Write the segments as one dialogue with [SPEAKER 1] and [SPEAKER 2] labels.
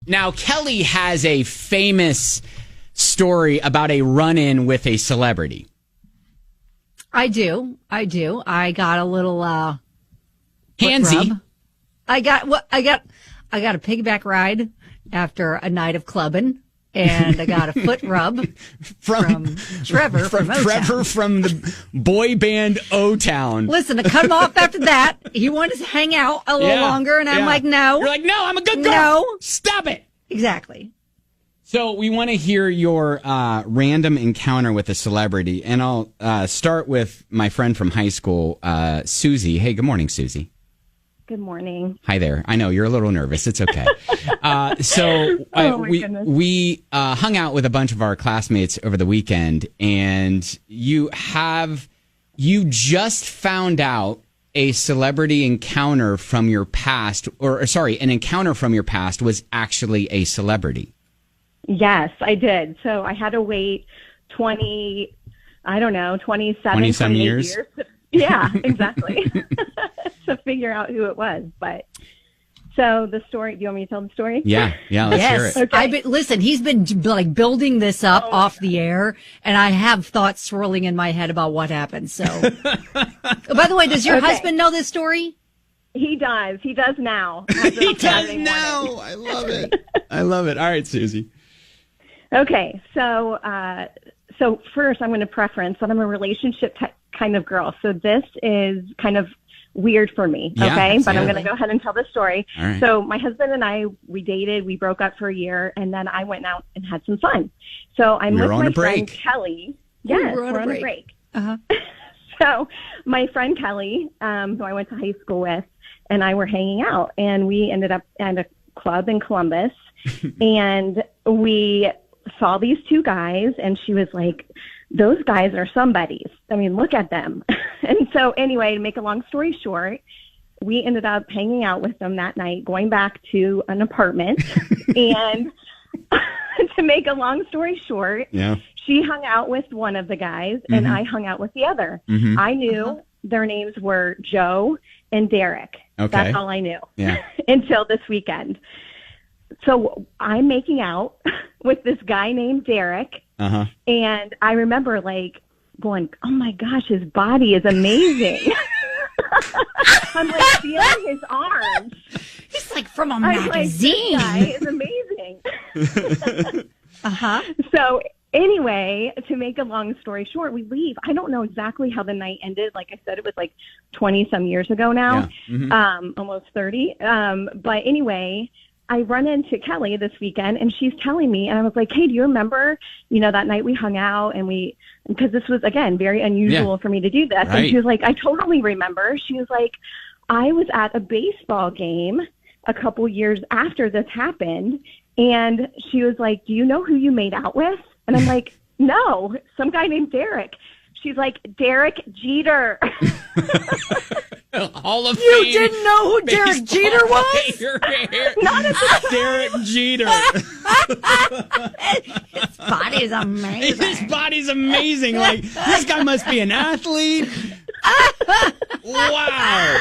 [SPEAKER 1] Now, Kelly has a famous story about a run-in with a celebrity.
[SPEAKER 2] I do. I got a little
[SPEAKER 1] handsy.
[SPEAKER 2] Rub. I got a piggyback ride after a night of clubbing, and I got a foot rub from Trevor from O-Town.
[SPEAKER 1] Trevor from the boy band O-Town.
[SPEAKER 2] Listen, I cut him off after that. He wanted to hang out a little longer, and I'm like, no.
[SPEAKER 1] You're like, no, I'm a good girl.
[SPEAKER 2] No.
[SPEAKER 1] Stop it.
[SPEAKER 2] Exactly.
[SPEAKER 1] So we want to hear your random encounter with a celebrity, and I'll start with my friend from high school, Susie. Hey, good morning, Susie.
[SPEAKER 3] Good morning.
[SPEAKER 1] Hi there. I know you're a little nervous. It's okay. We hung out with a bunch of our classmates over the weekend, and you just found out a celebrity encounter from your past, an encounter from your past was actually a celebrity.
[SPEAKER 3] Yes, I did. So I had to wait 27,
[SPEAKER 1] 20-some years.
[SPEAKER 3] Yeah, exactly. To figure out who it was. But so the story, do you want me to tell the story?
[SPEAKER 1] Yeah, let's hear it.
[SPEAKER 2] Okay. Listen, he's been like building this up off the air, and I have thoughts swirling in my head about what happened. So, by the way, does your husband know this story?
[SPEAKER 3] He does. He does now.
[SPEAKER 1] He does now. I love it. I love it. All right, Susie.
[SPEAKER 3] Okay, so first I'm going to preference that I'm a relationship kind of girl. So this is kind of weird for me, okay? But I'm going to go ahead and tell the story.
[SPEAKER 1] All right.
[SPEAKER 3] So my husband and I, we dated, we broke up for a year, and then I went out and had some fun. So I'm with my friend Kelly. Yes, we're on a break.
[SPEAKER 2] Uh-huh.
[SPEAKER 3] So my friend Kelly, who I went to high school with, and I were hanging out, and we ended up at a club in Columbus, and we saw these two guys, and she was like, those guys are somebody's. I mean, look at them. And so anyway, to make a long story short, we ended up hanging out with them that night, going back to an apartment. And to make a long story short, she hung out with one of the guys, and I hung out with the other. Mm-hmm. I knew their names were Joe and Derek. Okay. That's all I knew until this weekend. So I'm making out with this guy named Derek, and I remember like going, "Oh my gosh, his body is amazing." I'm like feeling his arms.
[SPEAKER 2] He's like from a magazine.
[SPEAKER 3] Like, this guy is amazing. So anyway, to make a long story short, we leave. I don't know exactly how the night ended. Like I said, it was like 20-some years ago now, almost 30. But anyway, I run into Kelly this weekend, and she's telling me, and I was like, hey, do you remember, that night we hung out, and because this was, again, very unusual for me to do this. Right. And she was like, I totally remember. She was like, I was at a baseball game a couple years after this happened, and she was like, do you know who you made out with? And I'm like, no, some guy named Derek. She's like, Derek Jeter.
[SPEAKER 1] Hall of
[SPEAKER 2] You
[SPEAKER 1] Fame.
[SPEAKER 2] didn't know who Derek Jeter was?
[SPEAKER 3] Not at the time.
[SPEAKER 1] Derek Jeter.
[SPEAKER 2] His body is amazing.
[SPEAKER 1] His body's amazing. Like, this guy must be an athlete. Wow.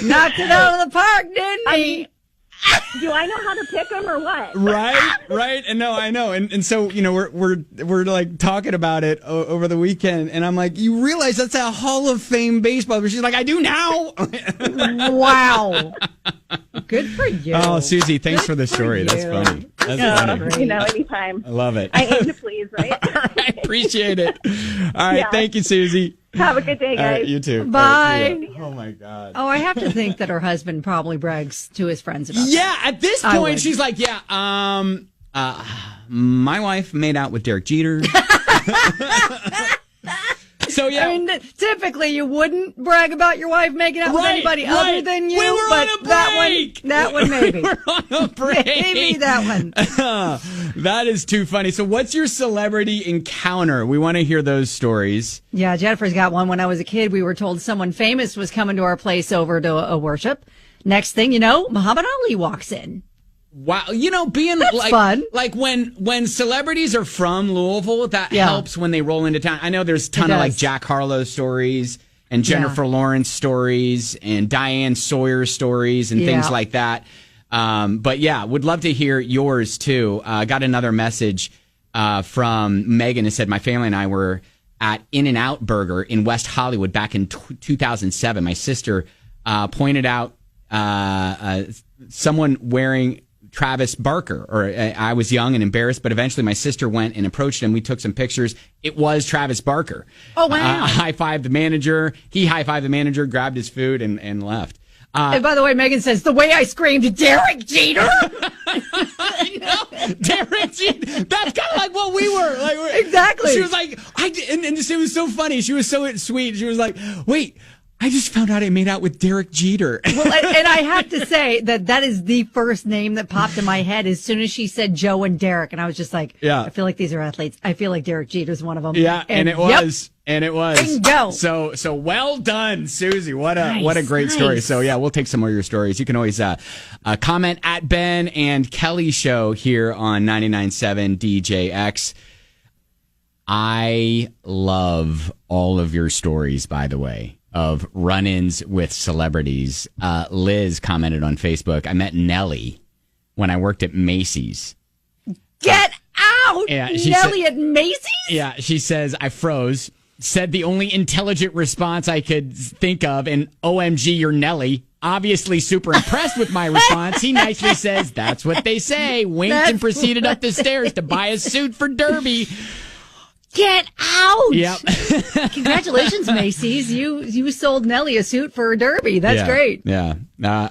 [SPEAKER 2] Knocked it out of the park, didn't he?
[SPEAKER 3] Do I know how to pick them or what?
[SPEAKER 1] Right. And no, I know. And so, we're like talking about it over the weekend, and I'm like, you realize that's a Hall of Fame baseball? She's like, I do now.
[SPEAKER 2] Wow. Good for you.
[SPEAKER 1] Oh, Susie, thanks for the story. That's funny. That's funny.
[SPEAKER 3] Anytime.
[SPEAKER 1] I love it.
[SPEAKER 3] I aim to please, right?
[SPEAKER 1] I appreciate it. All right. Thank you, Susie.
[SPEAKER 3] Have a good day, guys.
[SPEAKER 1] Right, you too.
[SPEAKER 2] Bye.
[SPEAKER 1] Right, oh, my God.
[SPEAKER 2] Oh, I have to think that her husband probably brags to his friends about
[SPEAKER 1] that. At this point, she's like, my wife made out with Derek Jeter. So, yeah.
[SPEAKER 2] I mean, typically you wouldn't brag about your wife making out with anybody other than you.
[SPEAKER 1] We were
[SPEAKER 2] but
[SPEAKER 1] on a break.
[SPEAKER 2] That one maybe.
[SPEAKER 1] We were on a break.
[SPEAKER 2] Maybe that one.
[SPEAKER 1] That is too funny. So what's your celebrity encounter? We want to hear those stories.
[SPEAKER 2] Yeah, Jennifer's got one. When I was a kid, we were told someone famous was coming to our place over to a worship. Next thing you know, Muhammad Ali walks in.
[SPEAKER 1] Wow, being
[SPEAKER 2] That's fun.
[SPEAKER 1] Like when celebrities are from Louisville, that helps when they roll into town. I know there's a ton of like Jack Harlow stories and Jennifer Lawrence stories and Diane Sawyer stories and things like that. But yeah, would love to hear yours too. Got another message from Megan who said, my family and I were at In-N-Out Burger in West Hollywood back in 2007. My sister pointed out someone wearing Travis Barker, or I was young and embarrassed, but eventually my sister went and approached him. We took some pictures. It was Travis Barker.
[SPEAKER 2] Oh, wow.
[SPEAKER 1] High-fived the manager. He high-fived the manager, grabbed his food, and left.
[SPEAKER 2] And by the way, Megan says, the way I screamed, Derek Jeter!
[SPEAKER 1] I know. Derek Jeter. That's kind of like what we were.
[SPEAKER 2] Exactly.
[SPEAKER 1] She was like, and it was so funny. She was so sweet. She was like, wait, I just found out I made out with Derek Jeter.
[SPEAKER 2] Well, and I have to say that is the first name that popped in my head as soon as she said Joe and Derek. And I was just like,
[SPEAKER 1] yeah.
[SPEAKER 2] I feel like these are athletes. I feel like Derek Jeter's one of them.
[SPEAKER 1] Yeah, and it was.
[SPEAKER 2] Yep.
[SPEAKER 1] And it was.
[SPEAKER 2] Bingo.
[SPEAKER 1] So well done, Susie. What a great story. So yeah, we'll take some more of your stories. You can always comment at Ben and Kelly Show here on 99.7 DJX. I love all of your stories, by the way, of run-ins with celebrities. Liz commented on Facebook, I met Nelly when I worked at Macy's.
[SPEAKER 2] Get out!
[SPEAKER 1] Yeah,
[SPEAKER 2] Nelly at Macy's?
[SPEAKER 1] Yeah, she says, I froze. Said the only intelligent response I could think of, and OMG, you're Nelly. Obviously super impressed with my response. He nicely says, that's what they say. Winked and proceeded up the stairs to buy a suit for Derby.
[SPEAKER 2] Get out!
[SPEAKER 1] Yep.
[SPEAKER 2] Congratulations, Macy's. You sold Nelly a suit for Derby. That's great.
[SPEAKER 1] Yeah.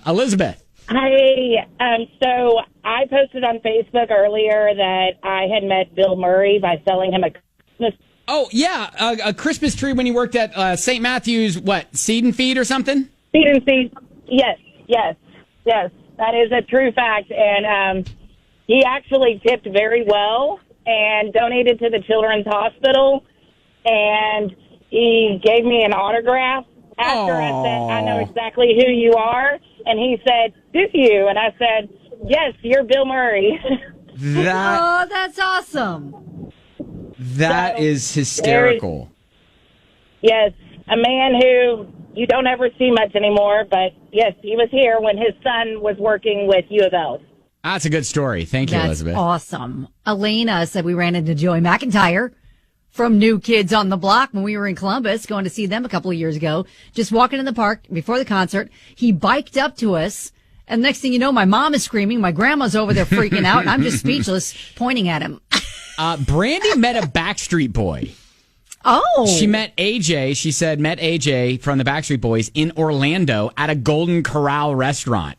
[SPEAKER 1] Elizabeth.
[SPEAKER 4] Hi. So I posted on Facebook earlier that I had met Bill Murray by selling him a Christmas.
[SPEAKER 1] Oh, yeah. A Christmas tree when he worked at St. Matthew's, Seed and Feed or something?
[SPEAKER 4] Feed and Feed. Yes. That is a true fact. And he actually tipped very well and donated to the Children's Hospital. And he gave me an autograph after I said, I know exactly who you are. And he said, do you? And I said, yes, you're Bill Murray.
[SPEAKER 2] Oh, that's awesome.
[SPEAKER 1] That is hysterical.
[SPEAKER 4] Yes, a man who you don't ever see much anymore. But, yes, he was here when his son was working with U of L.
[SPEAKER 1] That's a good story. Thank you,
[SPEAKER 2] That's
[SPEAKER 1] Elizabeth.
[SPEAKER 2] awesome. Elena said we ran into Joey McIntyre from New Kids on the Block when we were in Columbus, going to see them a couple of years ago. Just walking in the park before the concert. He biked up to us, and next thing you know, my mom is screaming. My grandma's over there freaking out, and I'm just speechless, pointing at him.
[SPEAKER 1] Brandy met a Backstreet Boy.
[SPEAKER 2] Oh.
[SPEAKER 1] She met AJ. She said, met AJ from the Backstreet Boys in Orlando at a Golden Corral restaurant.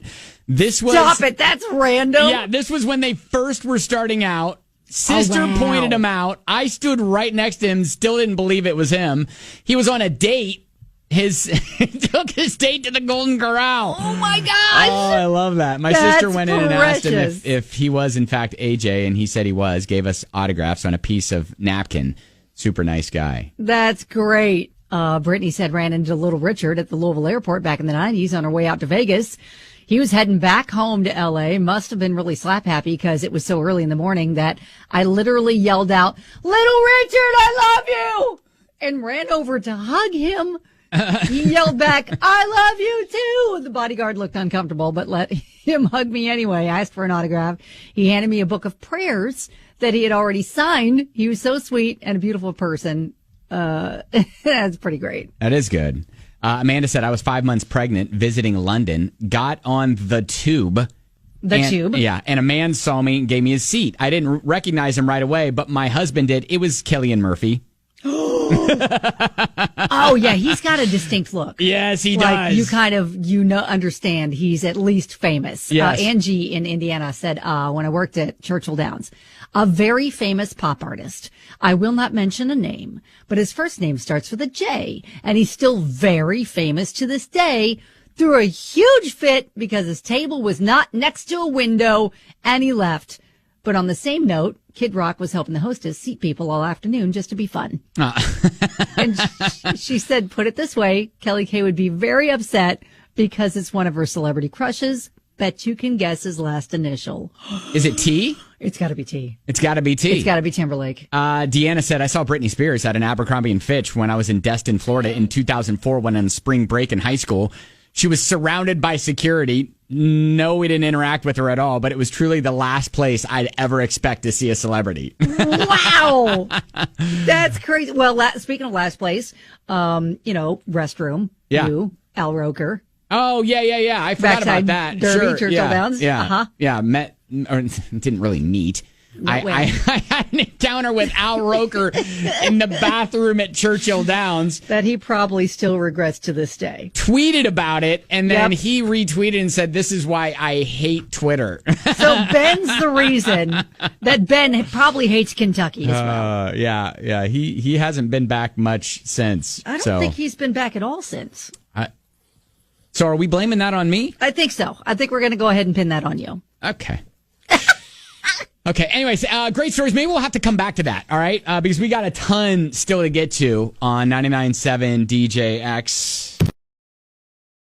[SPEAKER 2] Stop it. That's random.
[SPEAKER 1] Yeah, this was when they first were starting out. Sister pointed him out. I stood right next to him, still didn't believe it was him. He was on a date. He took his date to the Golden Corral.
[SPEAKER 2] Oh, my gosh.
[SPEAKER 1] Oh, I love that. My
[SPEAKER 2] That's
[SPEAKER 1] sister went in and asked him
[SPEAKER 2] precious.
[SPEAKER 1] if he was, in fact, AJ, and he said he was. Gave us autographs on a piece of napkin. Super nice guy.
[SPEAKER 2] That's great. Brittany said ran into Little Richard at the Louisville airport back in the 90s on her way out to Vegas. He was heading back home to L.A. Must have been really slap happy because it was so early in the morning that I literally yelled out, Little Richard, I love you! And ran over to hug him. He yelled back, I love you too! The bodyguard looked uncomfortable, but let him hug me anyway. I asked for an autograph. He handed me a book of prayers that he had already signed. He was so sweet and a beautiful person. That's pretty great.
[SPEAKER 1] That is good. Amanda said, I was 5 months pregnant visiting London, got on the tube.
[SPEAKER 2] Tube?
[SPEAKER 1] Yeah, and a man saw me and gave me his seat. I didn't recognize him right away, but my husband did. It was Cillian Murphy.
[SPEAKER 2] Oh, yeah, he's got a distinct look.
[SPEAKER 1] Yes, he
[SPEAKER 2] like,
[SPEAKER 1] does.
[SPEAKER 2] You kind of, understand he's at least famous.
[SPEAKER 1] Yes.
[SPEAKER 2] Angie in Indiana said, when I worked at Churchill Downs, a very famous pop artist. I will not mention a name, but his first name starts with a J, and he's still very famous to this day. Threw a huge fit because his table was not next to a window, and he left. But on the same note, Kid Rock was helping the hostess seat people all afternoon just to be fun. And she said, put it this way, Kelly Kay would be very upset because it's one of her celebrity crushes. Bet you can guess his last initial.
[SPEAKER 1] Is it T?
[SPEAKER 2] It's got to be T.
[SPEAKER 1] It's got to be T.
[SPEAKER 2] It's got to be Timberlake.
[SPEAKER 1] Deanna said, I saw Britney Spears at an Abercrombie & Fitch when I was in Destin, Florida in 2004 when on spring break in high school. She was surrounded by security. No, we didn't interact with her at all, but it was truly the last place I'd ever expect to see a celebrity.
[SPEAKER 2] Wow. That's crazy. Well, speaking of last place, restroom.
[SPEAKER 1] Yeah.
[SPEAKER 2] You, Al Roker.
[SPEAKER 1] Oh, yeah. I forgot
[SPEAKER 2] Backside
[SPEAKER 1] about that.
[SPEAKER 2] Derby,
[SPEAKER 1] Sure.
[SPEAKER 2] Churchill Downs.
[SPEAKER 1] Yeah.
[SPEAKER 2] Uh-huh.
[SPEAKER 1] Yeah. Met, or didn't really meet. I had an encounter with Al Roker in the bathroom at Churchill Downs.
[SPEAKER 2] That he probably still regrets to this day.
[SPEAKER 1] Tweeted about it, and then
[SPEAKER 2] Yep.
[SPEAKER 1] he retweeted and said, "This is why I hate Twitter."
[SPEAKER 2] So Ben's the reason that Ben probably hates Kentucky as well.
[SPEAKER 1] Yeah. He hasn't been back much since.
[SPEAKER 2] I don't think he's been back at all since.
[SPEAKER 1] So are we blaming that on me?
[SPEAKER 2] I think so. I think we're going to go ahead and pin that on you.
[SPEAKER 1] Okay. Okay. Anyways, great stories. Maybe we'll have to come back to that. All right. Because we got a ton still to get to on 99.7 DJX.